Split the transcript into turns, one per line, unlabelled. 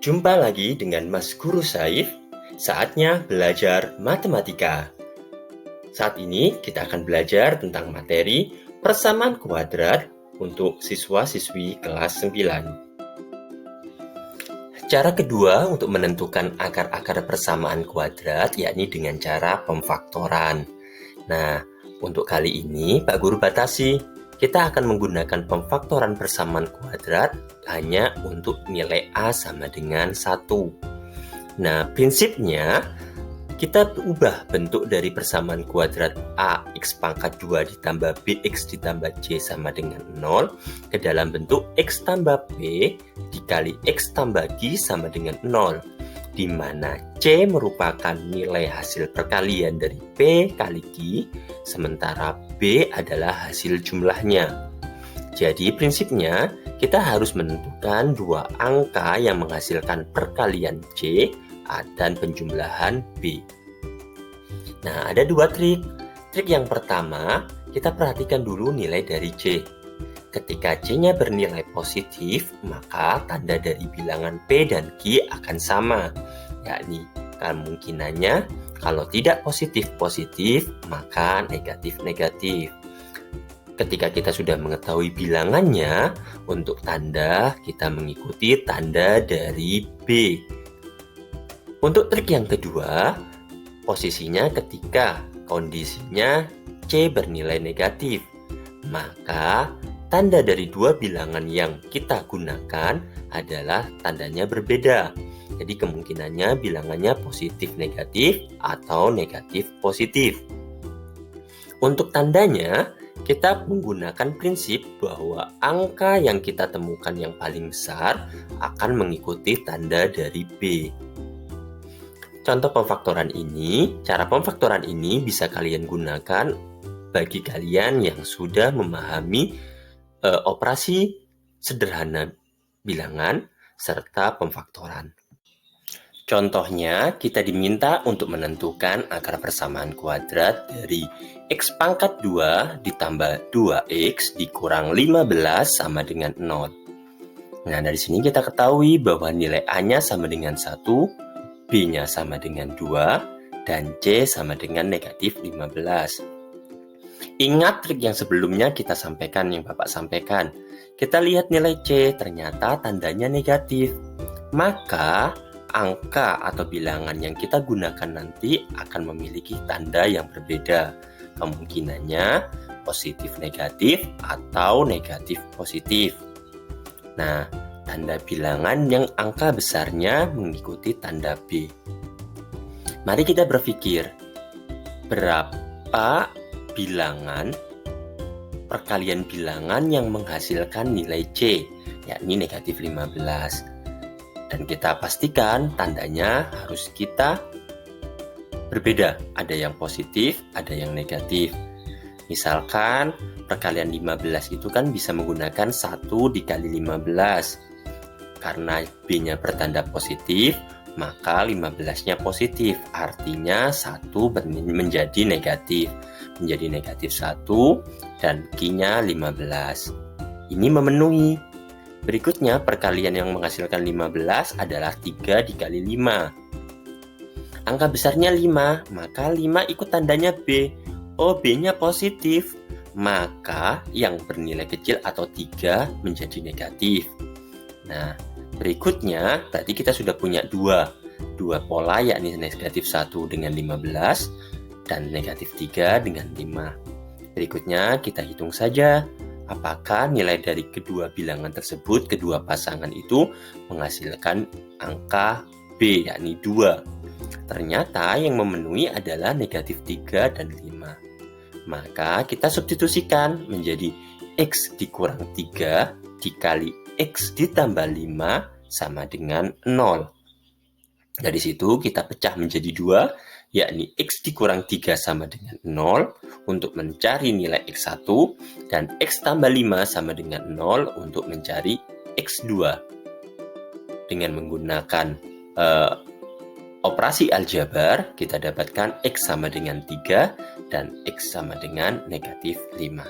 Jumpa lagi dengan Mas Guru Saif, saatnya belajar matematika. Saat ini kita akan belajar tentang materi persamaan kuadrat untuk siswa-siswi kelas 9. Cara kedua untuk menentukan akar-akar persamaan kuadrat yakni dengan cara pemfaktoran. Nah, untuk kali ini Pak Guru batasi, kita akan menggunakan pemfaktoran persamaan kuadrat hanya untuk nilai A sama dengan 1. Nah, prinsipnya kita ubah bentuk dari persamaan kuadrat AX pangkat 2 ditambah BX ditambah C sama dengan 0 ke dalam bentuk X tambah P dikali X tambah Q sama dengan 0, di mana C merupakan nilai hasil perkalian dari P kali Q, sementara B adalah hasil jumlahnya. Jadi prinsipnya kita harus menentukan dua angka yang menghasilkan perkalian C dan penjumlahan B. Nah, ada dua trik. Trik yang pertama, kita perhatikan dulu nilai dari C. Ketika C-nya bernilai positif, maka tanda dari bilangan P dan Q akan sama, yakni kemungkinannya kalau tidak positif-positif, maka negatif-negatif. Ketika kita sudah mengetahui bilangannya, untuk tanda kita mengikuti tanda dari B. Untuk trik yang kedua, posisinya ketika kondisinya C bernilai negatif, maka tanda dari dua bilangan yang kita gunakan adalah tandanya berbeda. Jadi kemungkinannya bilangannya positif-negatif atau negatif-positif. Untuk tandanya, kita menggunakan prinsip bahwa angka yang kita temukan yang paling besar akan mengikuti tanda dari B. Contoh pemfaktoran ini, cara pemfaktoran ini bisa kalian gunakan bagi kalian yang sudah memahami operasi sederhana bilangan serta pemfaktoran. Contohnya, kita diminta untuk menentukan akar persamaan kuadrat dari X pangkat 2 ditambah 2X dikurang 15 sama dengan 0. Nah, dari sini kita ketahui bahwa nilai A-nya sama dengan 1, B-nya sama dengan 2, dan C sama dengan negatif 15. Ingat trik yang sebelumnya kita sampaikan, yang Bapak sampaikan. Kita lihat nilai C, ternyata tandanya negatif. Maka angka atau bilangan yang kita gunakan nanti akan memiliki tanda yang berbeda. Kemungkinannya positif-negatif atau negatif-positif. Nah, tanda bilangan yang angka besarnya mengikuti tanda B. Mari kita berpikir, berapa bilangan, perkalian bilangan yang menghasilkan nilai C, yakni negatif 15. Dan kita pastikan tandanya harus kita berbeda. Ada yang positif, ada yang negatif. Misalkan perkalian 15 itu kan bisa menggunakan 1 dikali 15. Karena B-nya bertanda positif, maka 15-nya positif. Artinya 1 menjadi negatif. Menjadi negatif 1 dan Q-nya 15. Ini memenuhi. Berikutnya perkalian yang menghasilkan 15 adalah 3 dikali 5. Angka besarnya 5, maka 5 ikut tandanya B. Oh, B-nya positif. Maka yang bernilai kecil atau 3 menjadi negatif. Nah, berikutnya berarti kita sudah punya dua pola, yakni negatif 1 dengan 15 dan negatif 3 dengan 5. Berikutnya kita hitung saja apakah nilai dari kedua bilangan tersebut, kedua pasangan itu menghasilkan angka B, yakni 2. Ternyata yang memenuhi adalah negatif 3 dan 5. Maka kita substitusikan menjadi X dikurang 3 dikali X ditambah 5 sama dengan 0. Dari situ kita pecah menjadi 2, yakni X dikurang 3 sama dengan 0 untuk mencari nilai X1 dan X tambah 5 sama dengan 0 untuk mencari X2. Dengan menggunakan operasi aljabar, kita dapatkan X sama dengan 3 dan X sama dengan negatif 5.